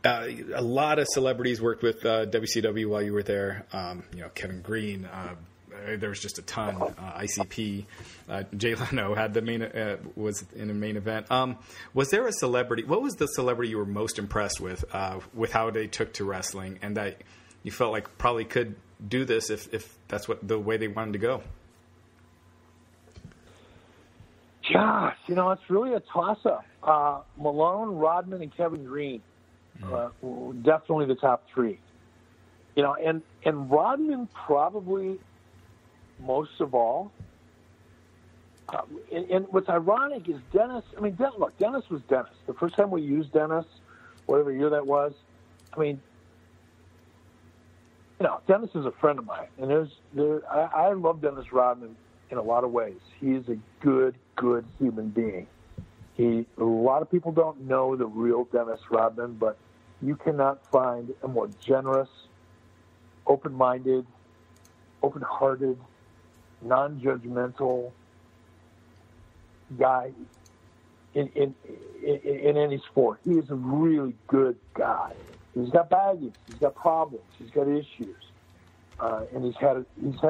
A lot of celebrities worked with WCW while you were there. Kevin Green. There was just a ton. ICP. Jay Leno had was in a main event. Was there a celebrity? What was the celebrity you were most impressed with how they took to wrestling, and that you felt like probably could do this if that's the way they wanted to go? Gosh, it's really a toss-up. Malone, Rodman, and Kevin Green, definitely the top three. And Rodman probably most of all. And what's ironic is Dennis. I mean, look, Dennis was Dennis. The first time we used Dennis, whatever year that was, I mean, Dennis is a friend of mine, and I love Dennis Rodman in a lot of ways. He is a good human being. A lot of people don't know the real Dennis Rodman, but you cannot find a more generous, open-minded, open-hearted, non-judgmental guy in any sport. He is a really good guy. He's got baggage. He's got problems. He's got issues. And he's had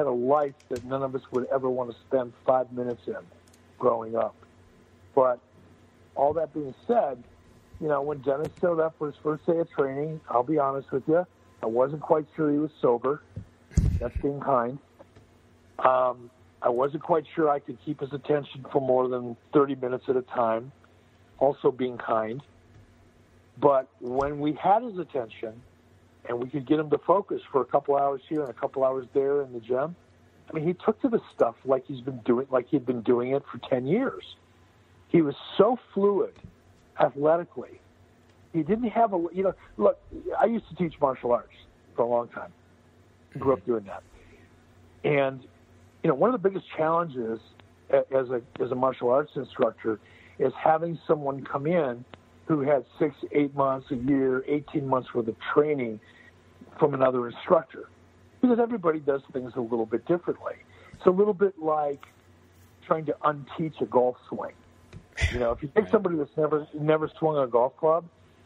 a life that none of us would ever want to spend 5 minutes in growing up. But all that being said, when Dennis showed up for his first day of training, I'll be honest with you, I wasn't quite sure he was sober. That's being kind. I wasn't quite sure I could keep his attention for more than 30 minutes at a time, also being kind. But when we had his attention and we could get him to focus for a couple hours here and a couple hours there in the gym, I mean, he took to the stuff like he'd been doing it for 10 years. He was so fluid athletically. He didn't have look, I used to teach martial arts for a long time. Grew up doing that. And, one of the biggest challenges as a martial arts instructor is having someone come in who had 6, 8 months, a year, 18 months worth of training from another instructor. Because everybody does things a little bit differently. It's a little bit like trying to unteach a golf swing. If you take somebody that's never swung a golf club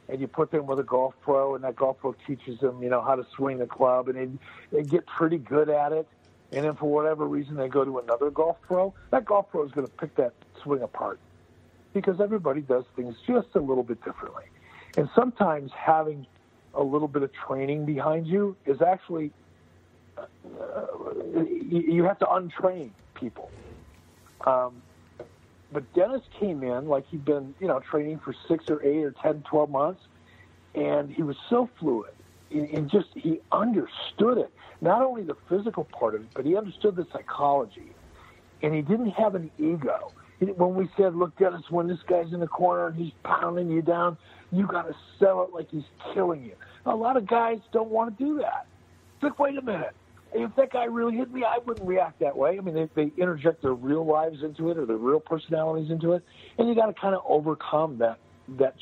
and you put them with a golf pro and that golf pro teaches them, how to swing the club, and they get pretty good at it, and then for whatever reason they go to another golf pro, that golf pro is going to pick that swing apart because everybody does things just a little bit differently. And sometimes having a little bit of training behind you is actually, you have to untrain people. But Dennis came in like he'd been, training for 6 or 8 or 10, 12 months, and he was so fluid. And he understood it. Not only the physical part of it, but he understood the psychology. And he didn't have an ego. When we said, look, Dennis, when this guy's in the corner and he's pounding you down, you got to sell it like he's killing you. A lot of guys don't want to do that. It's like, wait a minute. If that guy really hit me, I wouldn't react that way. I mean, they interject their real lives into it or their real personalities into it, and you got to kind of overcome that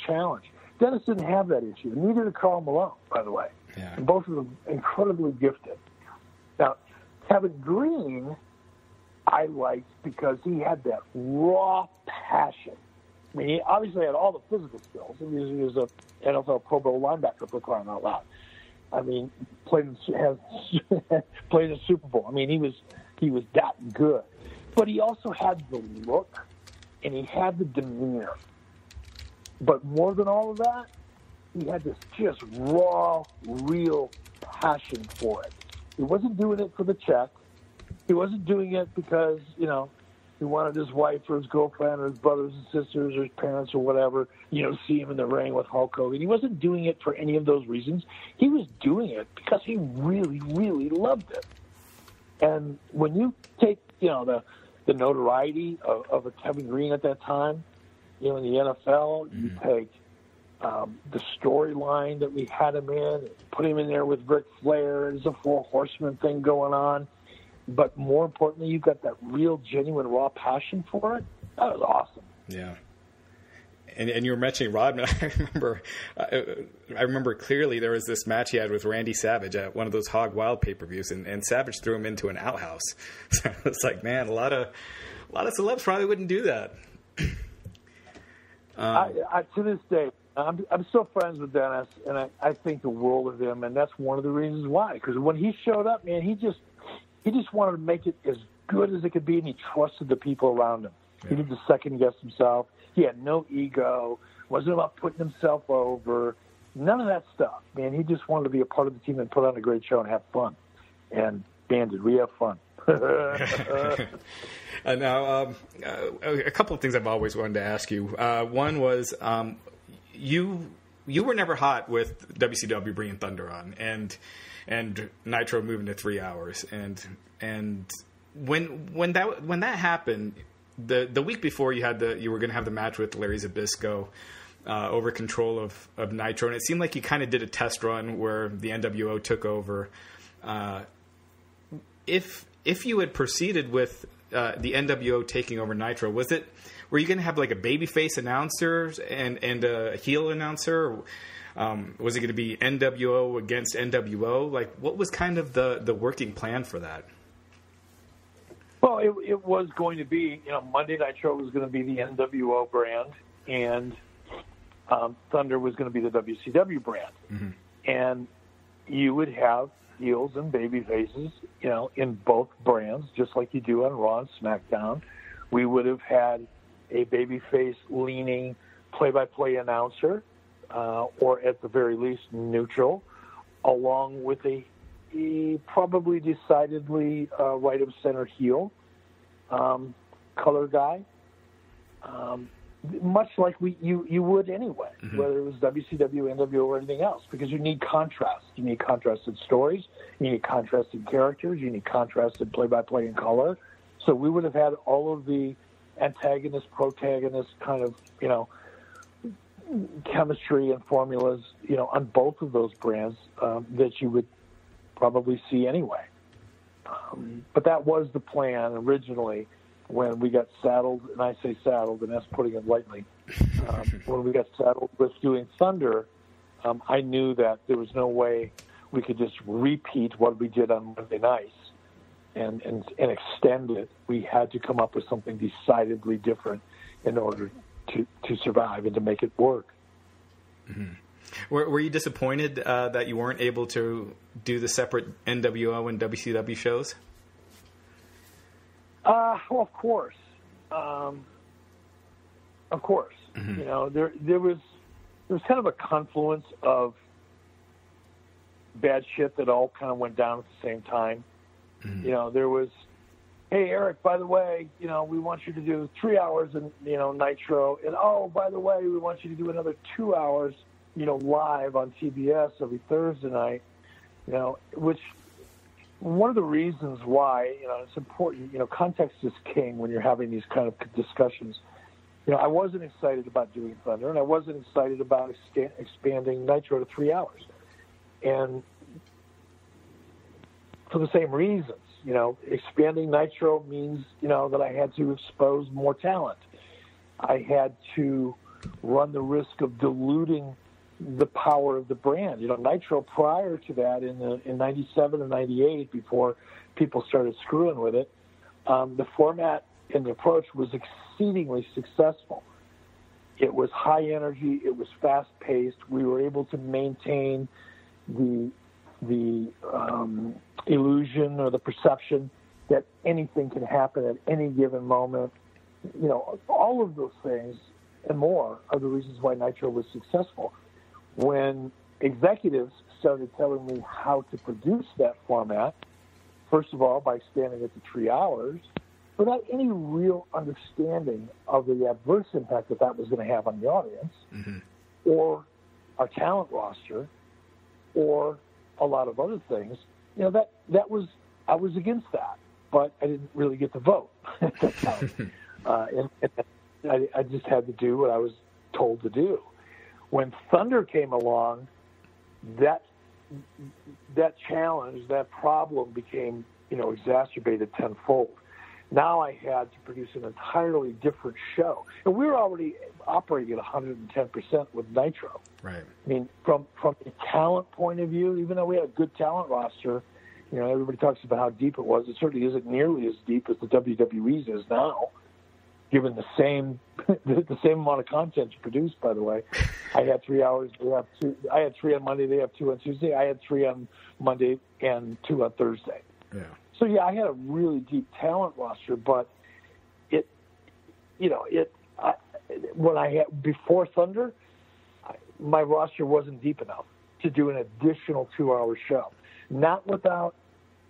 challenge. Dennis didn't have that issue. Neither did Karl Malone, by the way. Yeah. And both of them incredibly gifted. Now, Kevin Green, I liked because he had that raw passion. I mean, he obviously had all the physical skills. He was an NFL Pro Bowl linebacker for crying out loud. I mean, played in the Super Bowl. I mean, he was that good. But he also had the look, and he had the demeanor. But more than all of that, he had this just raw, real passion for it. He wasn't doing it for the check. He wasn't doing it because, he wanted his wife or his girlfriend or his brothers and sisters or his parents or whatever, see him in the ring with Hulk Hogan. He wasn't doing it for any of those reasons. He was doing it because he really, really loved it. And when you take, the notoriety of a Kevin Green at that time, in the NFL, you take the storyline that we had him in, put him in there with Ric Flair. There's a 4 Horsemen thing going on. But more importantly, you got that real, genuine, raw passion for it. That was awesome. Yeah. And you were mentioning Rodman. I remember clearly there was this match he had with Randy Savage at one of those Hog Wild pay-per-views, and Savage threw him into an outhouse. So it's like, man, a lot of celebs probably wouldn't do that. To this day, I'm still friends with Dennis, and I think the world of him, and that's one of the reasons why. Because when he showed up, man, he just wanted to make it as good as it could be, and he trusted the people around him. Yeah. He didn't second guess himself. He had no ego. It wasn't about putting himself over. None of that stuff, man. He just wanted to be a part of the team and put on a great show and have fun. And man, did we have fun. Now, a couple of things I've always wanted to ask you. One was you were never hot with WCW bringing Thunder on and Nitro moving to 3 hours. And when that happened, the week before you were going to have the match with Larry Zbyszko over control of Nitro, and it seemed like you kind of did a test run where the NWO took over. If you had proceeded with the NWO taking over Nitro, were you going to have like a babyface announcer and a heel announcer? Was it going to be NWO against NWO? Like, what was kind of the working plan for that? Well, it was going to be, Monday Nitro was going to be the NWO brand, and Thunder was going to be the WCW brand. Mm-hmm. And you would have heels and baby faces, in both brands, just like you do on Raw and SmackDown. We would have had a babyface leaning play-by-play announcer, or at the very least neutral, along with a probably decidedly right of center heel color guy, much like you would anyway, mm-hmm. whether it was WCW, NWO, or anything else, because you need contrast. You need contrasted stories, you need contrasted characters, you need contrasted play-by-play and color. So we would have had all of the antagonist, protagonist kind of, chemistry and formulas, on both of those brands that you would probably see anyway. But that was the plan originally when we got saddled, and I say saddled, and that's putting it lightly. When we got saddled with doing Thunder, I knew that there was no way we could just repeat what we did on Monday nights and extend it. We had to come up with something decidedly different in order to survive and to make it work. Mm-hmm. Were you disappointed that you weren't able to do the separate NWO and WCW shows? Well, of course. Of course. Mm-hmm. There was kind of a confluence of bad shit that all kind of went down at the same time. Mm-hmm. There was, hey, Eric, by the way, we want you to do 3 hours in, Nitro. And, oh, by the way, we want you to do another 2 hours, live on TBS every Thursday night, which one of the reasons why, it's important, context is king when you're having these kind of discussions. I wasn't excited about doing Thunder, and I wasn't excited about expanding Nitro to 3 hours. And for the same reasons, expanding Nitro means, that I had to expose more talent. I had to run the risk of diluting the power of the brand. Nitro prior to that in 97 and 98, before people started screwing with it, the format and the approach was exceedingly successful. It was high energy. It was fast paced. We were able to maintain the illusion or the perception that anything can happen at any given moment. All of those things and more are the reasons why Nitro was successful. When executives started telling me how to produce that format, first of all, by expanding it to 3 hours, without any real understanding of the adverse impact that was going to have on the audience, mm-hmm. or our talent roster, or a lot of other things, that was, I was against that, but I didn't really get the vote at that time. And I just had to do what I was told to do. When Thunder came along, that challenge, that problem became, exacerbated tenfold. Now I had to produce an entirely different show. And we were already operating at 110% with Nitro. Right. I mean, from a talent point of view, even though we had a good talent roster, everybody talks about how deep it was. It certainly isn't nearly as deep as the WWE's is now. given the same the same amount of content to produce. By the way, I had 3 hours. They have 2. I had 3 on Monday. They have 2 on Tuesday. I had 3 on Monday and 2 on Thursday. Yeah. So yeah, I had a really deep talent roster, but when I had before Thunder, my roster wasn't deep enough to do an additional 2-hour show. Not without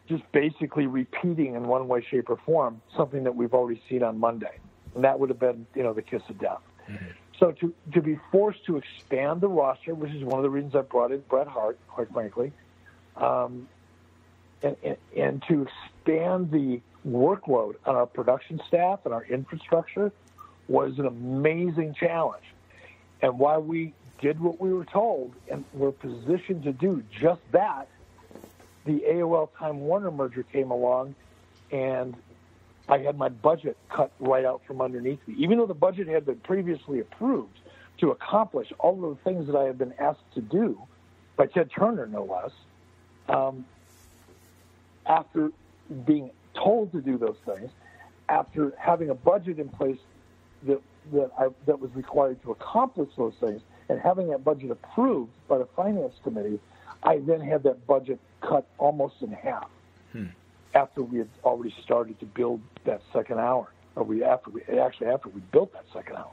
just basically repeating in one way, shape, or form something that we've already seen on Monday, and that would have been the kiss of death. Mm-hmm. So to be forced to expand the roster, which is one of the reasons I brought in Bret Hart, quite frankly, and to expand the workload on our production staff and our infrastructure was an amazing challenge. And while we did what we were told and were positioned to do just that, the AOL Time Warner merger came along, and I had my budget cut right out from underneath me. Even though the budget had been previously approved to accomplish all of the things that I had been asked to do by Ted Turner, no less, after being told to do those things, after having a budget in place that was required to accomplish those things, and having that budget approved by the finance committee, I then had that budget cut almost in half after we had already started to build that second hour, after we built that second hour.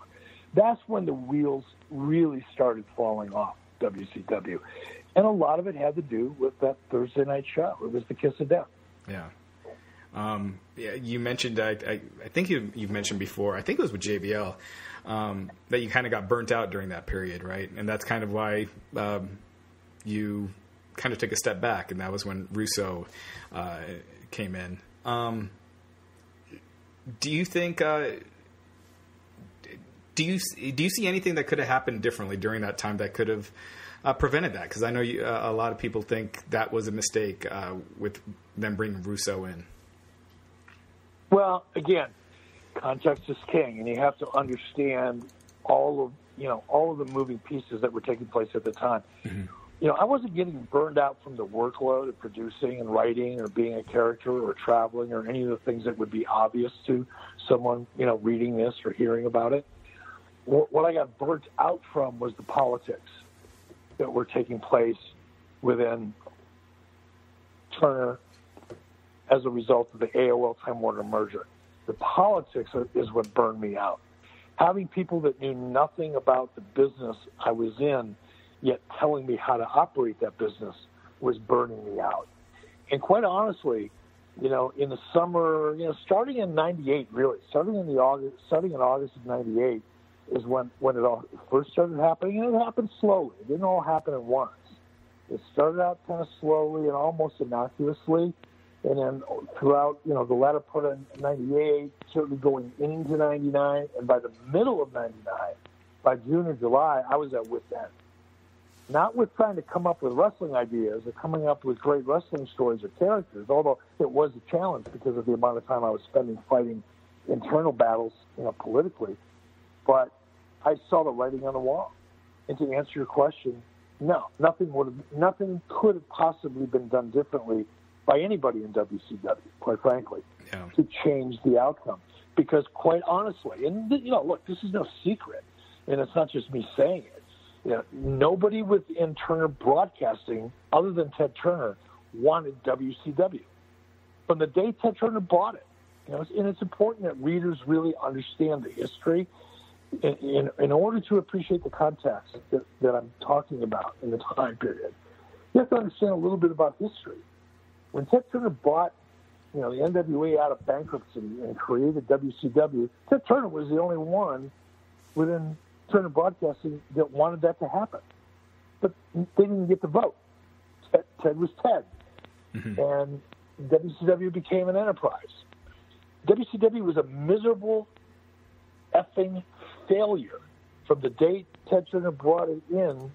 That's when the wheels really started falling off WCW. And a lot of it had to do with that Thursday night show. It was the kiss of death. Yeah. You mentioned, I think you've mentioned before, I think it was with JBL, that you kind of got burnt out during that period, right? And that's kind of why you kind of took a step back, and that was when Russo came in. Do you think? Do you see anything that could have happened differently during that time that could have prevented that? Because I know a lot of people think that was a mistake with them bringing Russo in. Well, again, context is king, and you have to understand all of the moving pieces that were taking place at the time. Mm-hmm. I wasn't getting burned out from the workload of producing and writing or being a character or traveling or any of the things that would be obvious to someone, reading this or hearing about it. What I got burnt out from was the politics that were taking place within Turner as a result of the AOL Time Warner merger. The politics is what burned me out. Having people that knew nothing about the business I was in, yet telling me how to operate that business, was burning me out. And quite honestly, in the summer, starting in '98, really, starting in August of '98 is when it all first started happening, and it happened slowly. It didn't all happen at once. It started out kind of slowly and almost innocuously, and then throughout, the latter part of '98, certainly going into '99, and by the middle of '99, by June or July, I was at wit's end. Not with trying to come up with wrestling ideas or coming up with great wrestling stories or characters, although it was a challenge because of the amount of time I was spending fighting internal battles, politically. But I saw the writing on the wall. And to answer your question, no, nothing could have possibly been done differently by anybody in WCW, quite frankly, to change the outcome. Because quite honestly, and look, this is no secret, and it's not just me saying it. Nobody within Turner Broadcasting, other than Ted Turner, wanted WCW. From the day Ted Turner bought it, and it's important that readers really understand the history in order to appreciate the context that I'm talking about in the time period. You have to understand a little bit about history. When Ted Turner bought, the NWA out of bankruptcy and created WCW, Ted Turner was the only one within Turner Broadcasting that wanted that to happen. But they didn't get the vote. Ted was Ted. Mm-hmm. And WCW became an enterprise. WCW was a miserable effing failure from the date Ted Turner brought it in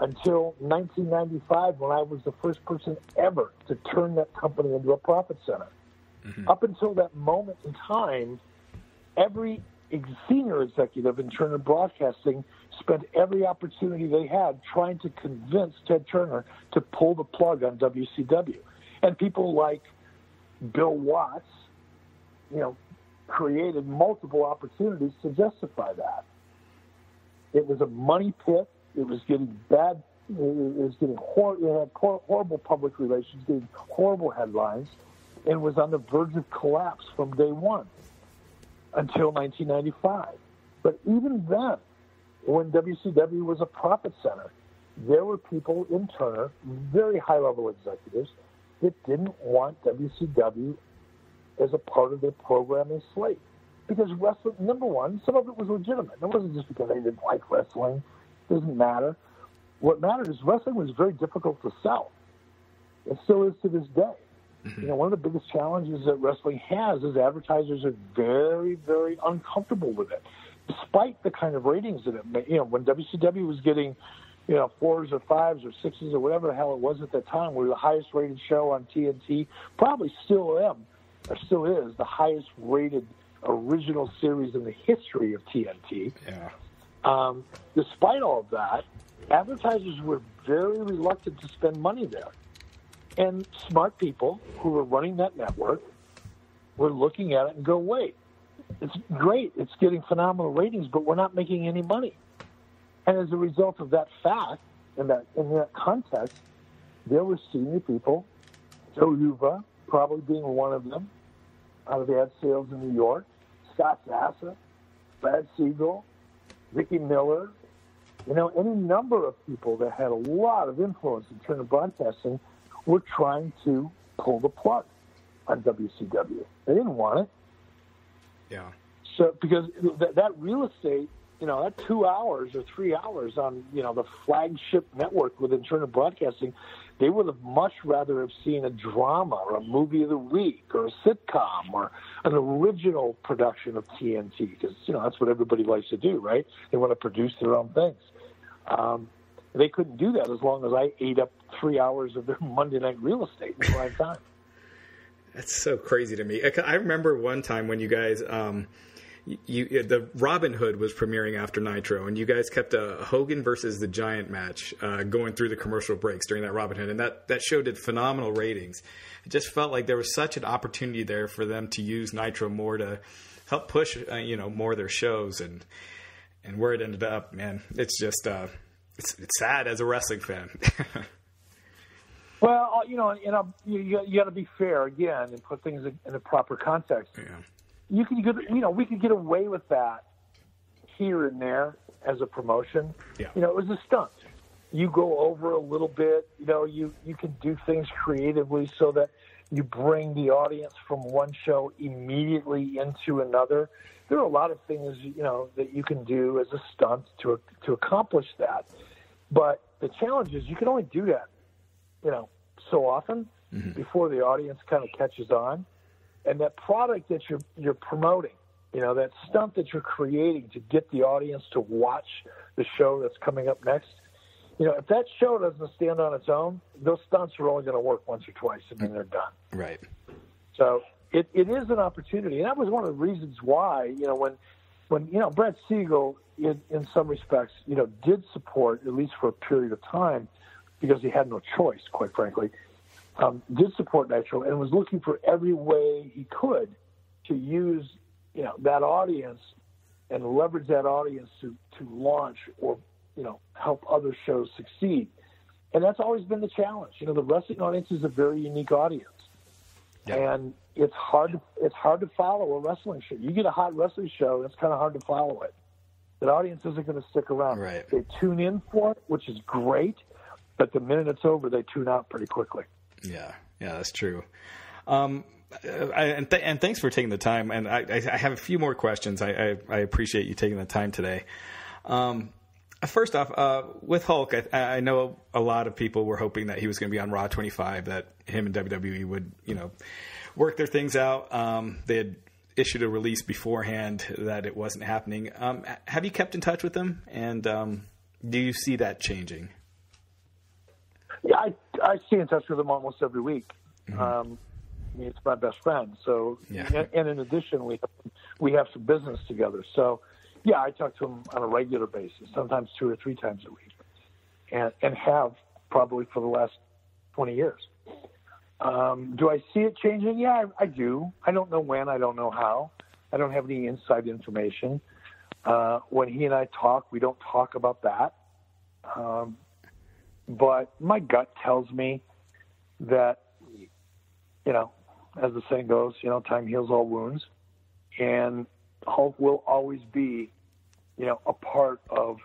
until 1995, when I was the first person ever to turn that company into a profit center. Mm-hmm. Up until that moment in time, every senior executive in Turner Broadcasting spent every opportunity they had trying to convince Ted Turner to pull the plug on WCW. And people like Bill Watts, created multiple opportunities to justify that. It was a money pit. It was getting bad. It was getting horrible public relations, getting horrible headlines, and was on the verge of collapse from day one until 1995. But even then, when WCW was a profit center, there were people in Turner, very high-level executives, that didn't want WCW as a part of their programming slate. Because wrestling, number one, some of it was legitimate. It wasn't just because they didn't like wrestling. It doesn't matter. What mattered is wrestling was very difficult to sell. It still is to this day. Mm-hmm. You know, one of the biggest challenges that wrestling has is advertisers are very, very uncomfortable with it, despite the kind of ratings that it made. You know, when WCW was getting, 4s or 5s or 6s or whatever the hell it was at that time, we were the highest rated show on TNT, probably still is the highest rated original series in the history of TNT. Yeah. Despite all of that, advertisers were very reluctant to spend money there. And smart people who were running that network were looking at it and go, wait, it's great, it's getting phenomenal ratings, but we're not making any money. And as a result of that fact, in that context, there were senior people, Joe Uva probably being one of them, out of the ad sales in New York, Scott Sassa, Brad Siegel, Ricky Miller, any number of people that had a lot of influence in Turner Broadcasting were trying to pull the plug on WCW. They didn't want it. Yeah. So because that real estate, that 2 hours or 3 hours on, the flagship network within Turner Broadcasting, they would have much rather have seen a drama or a movie of the week or a sitcom or an original production of TNT because, that's what everybody likes to do, right? They want to produce their own things. They couldn't do that as long as I ate up 3 hours of their Monday night real estate in prime time. That's so crazy to me. I remember one time when you guys, the Robin Hood was premiering after Nitro, and you guys kept a Hogan versus the Giant match going through the commercial breaks during that Robin Hood, and that show did phenomenal ratings. It just felt like there was such an opportunity there for them to use Nitro more to help push, more of their shows, and where it ended up, man, it's just it's sad as a wrestling fan. Well, you got to be fair again and put things in a proper context. Yeah. We could get away with that here and there as a promotion. Yeah. It was a stunt. You go over a little bit. You can do things creatively so that you bring the audience from one show immediately into another. There are a lot of things, that you can do as a stunt to accomplish that. But the challenge is you can only do that, so often before the audience kind of catches on. And that product that you're promoting, that stunt that you're creating to get the audience to watch the show that's coming up next, if that show doesn't stand on its own, those stunts are only going to work once or twice and then they're done. Right. So it is an opportunity. And that was one of the reasons why, when Brad Siegel, in some respects, did support, at least for a period of time, because he had no choice, quite frankly, did support Nitro and was looking for every way he could to use, that audience and leverage that audience to launch or, help other shows succeed. And that's always been the challenge. The wrestling audience is a very unique audience. Yeah. And it's hard to follow a wrestling show. You get a hot wrestling show, it's kind of hard to follow it. That audience isn't going to stick around. Right. They tune in for it, which is great, but the minute it's over, they tune out pretty quickly. Yeah, that's true. And thanks for taking the time. And I have a few more questions. I appreciate you taking the time today. First off, with Hulk, I know a lot of people were hoping that he was going to be on Raw 25, that him and WWE would, work their things out. They had issued a release beforehand that it wasn't happening. Have you kept in touch with them? And do you see that changing? Yeah, I stay in touch with him almost every week. Mm-hmm. It's my best friend. So, yeah. And in addition, we have some business together. So, yeah, I talk to him on a regular basis, sometimes 2 or 3 times a week, and have probably for the last 20 years. Do I see it changing? Yeah, I do. I don't know when. I don't know how. I don't have any inside information. When he and I talk, we don't talk about that. But my gut tells me that, as the saying goes, time heals all wounds. And Hulk will always be, a part of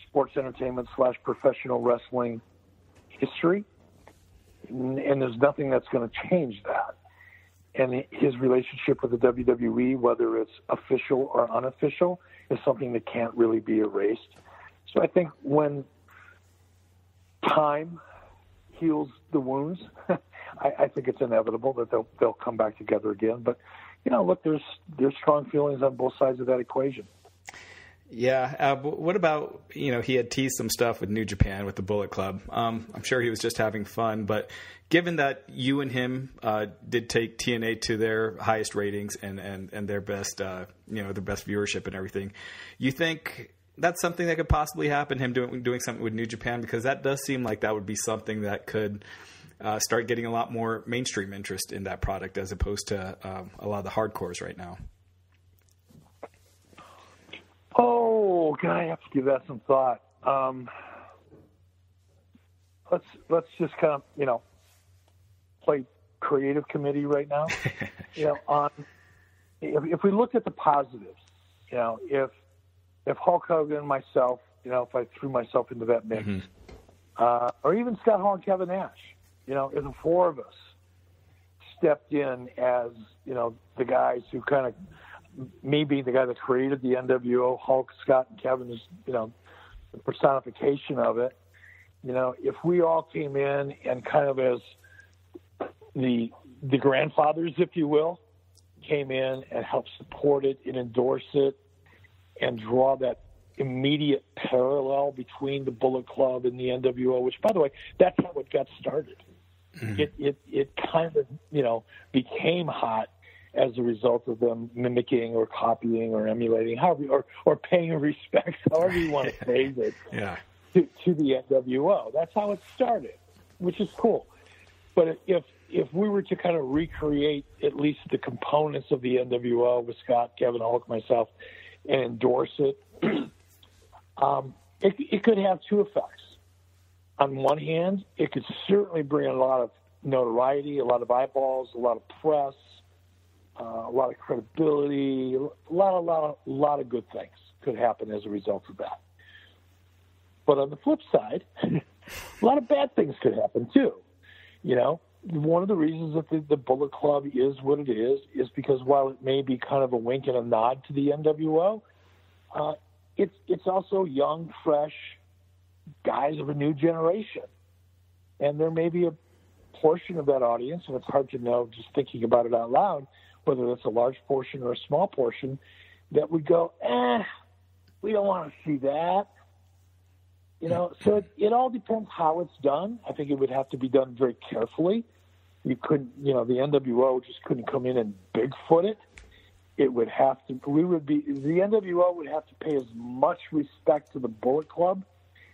sports entertainment / professional wrestling history. And there's nothing that's going to change that. And his relationship with the WWE, whether it's official or unofficial, is something that can't really be erased. So I think when time heals the wounds, I think it's inevitable that they'll come back together again. But, look, there's strong feelings on both sides of that equation. Yeah. What about, he had teased some stuff with New Japan, with the Bullet Club. I'm sure he was just having fun, but given that you and him did take TNA to their highest ratings and their best, their best viewership and everything, you think that's something that could possibly happen, him doing something with New Japan? Because that does seem like that would be something that could start getting a lot more mainstream interest in that product as opposed to a lot of the hardcores right now. Oh, I have to give that some thought. Let's just kind of, play creative committee right now. If we looked at the positives, if Hulk Hogan and myself, if I threw myself into that mix, or even Scott Hall and Kevin Nash, if the four of us stepped in as, the guys who kind of, me being the guy that created the NWO, Hulk, Scott, and Kevin is, the personification of it. If we all came in and kind of as the grandfathers, if you will, came in and helped support it and endorse it and draw that immediate parallel between the Bullet Club and the NWO, which, by the way, that's how it got started. Mm-hmm. It kind of, became hot as a result of them mimicking or copying or emulating, however, or paying respect, however you want to phrase it, to the NWO. That's how it started, which is cool. But if we were to kind of recreate at least the components of the NWO with Scott, Kevin, Hulk, myself, and endorse it, it could have two effects. On one hand, it could certainly bring a lot of notoriety, a lot of eyeballs, a lot of press, a lot of credibility, a lot of good things could happen as a result of that. But on the flip side, a lot of bad things could happen too. One of the reasons that the Bullet Club is what it is because while it may be kind of a wink and a nod to the NWO, it's also young, fresh guys of a new generation. And there may be a portion of that audience, and it's hard to know just thinking about it out loud, whether that's a large portion or a small portion, that would go, we don't want to see that. So it all depends how it's done. I think it would have to be done very carefully. You couldn't, the NWO just couldn't come in and Bigfoot it. It would have to, the NWO would have to pay as much respect to the Bullet Club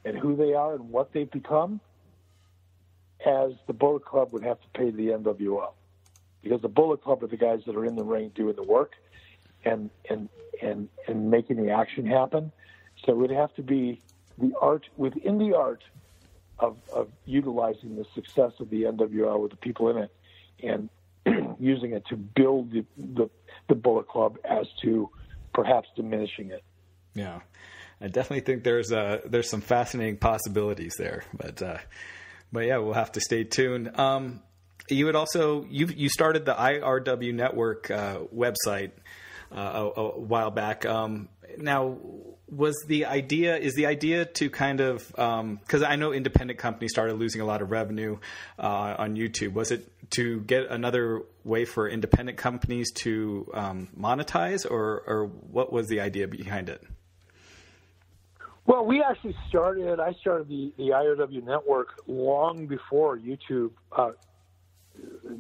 and who they are and what they've become as the Bullet Club would have to pay the NWO. Because the Bullet Club are the guys that are in the ring doing the work and making the action happen. So it would have to be the art within the art of utilizing the success of the NWO with the people in it and using it to build the Bullet Club as to perhaps diminishing it. Yeah, I definitely think there's some fascinating possibilities there, but yeah, we'll have to stay tuned. You had also you started the IRW Network website a while back. Now, is the idea to kind of because I know independent companies started losing a lot of revenue on YouTube. Was it to get another way for independent companies to monetize, or what was the idea behind it? Well, I started the IRW Network long before YouTube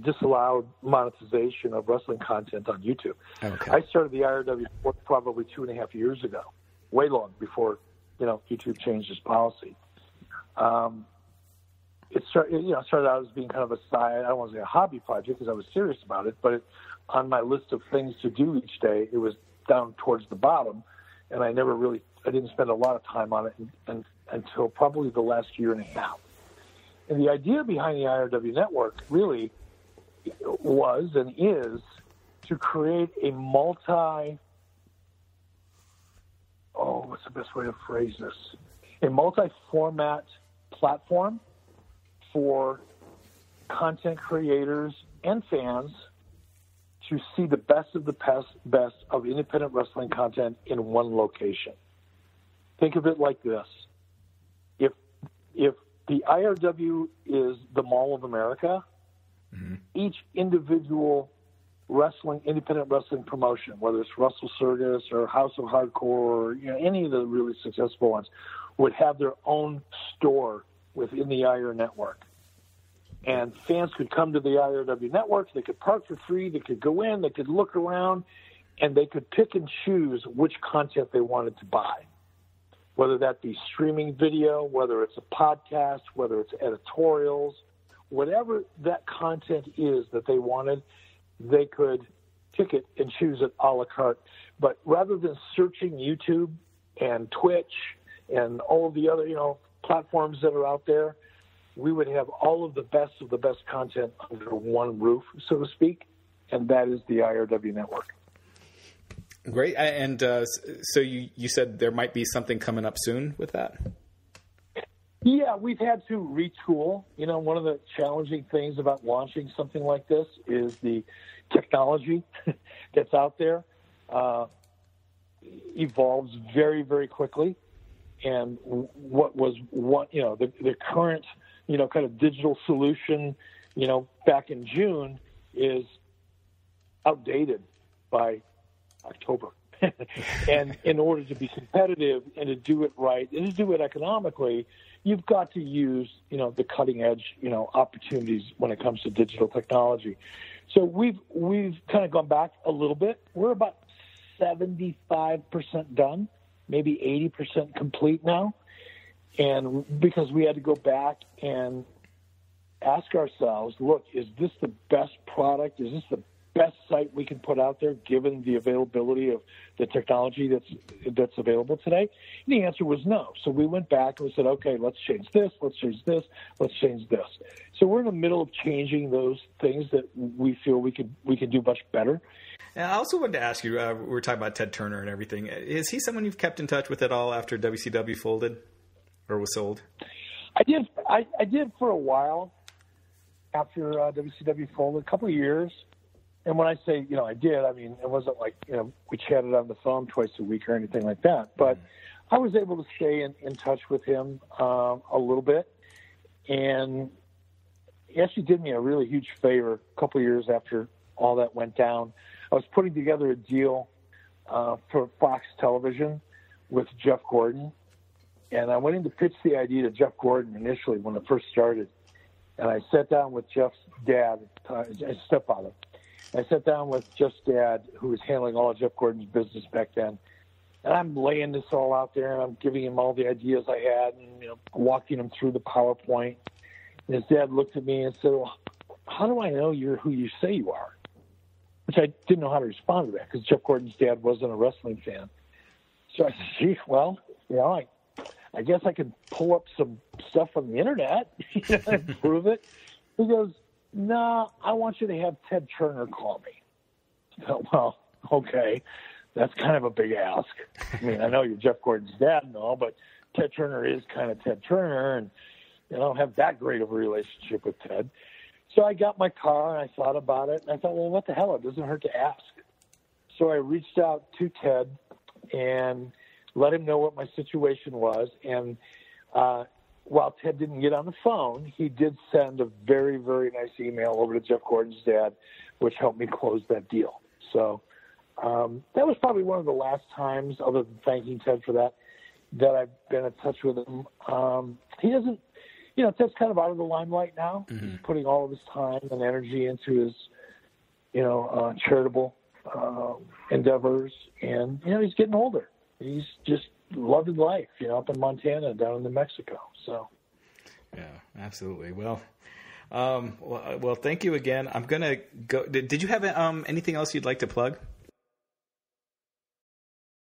disallowed monetization of wrestling content on YouTube. Okay. I started the IRW Network probably 2.5 years ago, way long before YouTube changed its policy. it started out as being kind of a side, I don't want to say a hobby project because I was serious about it, but on my list of things to do each day, it was down towards the bottom, and I didn't spend a lot of time on it until probably the last year and a half. And the idea behind the IRW network really was and is to create a what's the best way to phrase this? A multi-format platform for content creators and fans to see the best of the best of independent wrestling content in one location. Think of it like this. If the IRW is the Mall of America, each individual independent wrestling promotion, whether it's Wrestle Circus or House of Hardcore or any of the really successful ones, would have their own store within the IR network. And fans could come to the IRW network, they could park for free, they could go in, they could look around, and they could pick and choose which content they wanted to buy. Whether that be streaming video, whether it's a podcast, whether it's editorials, whatever that content is that they wanted, they could pick it and choose it a la carte. But rather than searching YouTube and Twitch and all of the other, platforms that are out there, we would have all of the best content under one roof, so to speak, and that is the IRW network. Great. And so you said there might be something coming up soon with that? Yeah, we've had to retool. One of the challenging things about launching something like this is the technology that's out there evolves very, very quickly. And what was the current, kind of digital solution, back in June is outdated by October. And in order to be competitive and to do it right and to do it economically, you've got to use, the cutting edge, opportunities when it comes to digital technology. So we've kind of gone back a little bit. We're about 75% done, maybe 80% complete now. And because we had to go back and ask ourselves, look, is this the best product? Is this the best site we can put out there given the availability of the technology that's available today? And the answer was no. So we went back and we said, okay, let's change this, let's change this, let's change this. So we're in the middle of changing those things that we feel we can do much better. And I also wanted to ask you, we were talking about Ted Turner and everything. Is he someone you've kept in touch with at all after WCW folded or was sold? I did for a while after WCW folded, a couple of years. And when I say, I did, I mean, it wasn't like, we chatted on the phone twice a week or anything like that. But I was able to stay in touch with him a little bit. And he actually did me a really huge favor a couple of years after all that went down. I was putting together a deal for Fox Television with Jeff Gordon. And I went in to pitch the idea to Jeff Gordon initially when it first started. And I sat down with Jeff's dad, his stepfather. I sat down with Jeff's dad, who was handling all of Jeff Gordon's business back then. And I'm laying this all out there, and I'm giving him all the ideas I had and, walking him through the PowerPoint. And his dad looked at me and said, well, how do I know you're who you say you are? Which I didn't know how to respond to that because Jeff Gordon's dad wasn't a wrestling fan. So I said, gee, well, I guess I could pull up some stuff on the internet and prove it. He goes, no, I want you to have Ted Turner call me. I thought, well, okay, that's kind of a big ask. I mean, I know you're Jeff Gordon's dad and all, but Ted Turner is kind of Ted Turner, and I don't have that great of a relationship with Ted. So I got my car, and I thought about it, and I thought, well, what the hell? It doesn't hurt to ask. So I reached out to Ted and let him know what my situation was, and while Ted didn't get on the phone, he did send a very, very nice email over to Jeff Gordon's dad, which helped me close that deal. So that was probably one of the last times, other than thanking Ted for that I've been in touch with him. He doesn't, Ted's kind of out of the limelight now. Mm-hmm. He's putting all of his time and energy into his, charitable endeavors, and, he's getting older. He's just loving life, up in Montana, down in New Mexico. So, Yeah, absolutely. Well, thank you again. I'm gonna go. Did you have anything else you'd like to plug?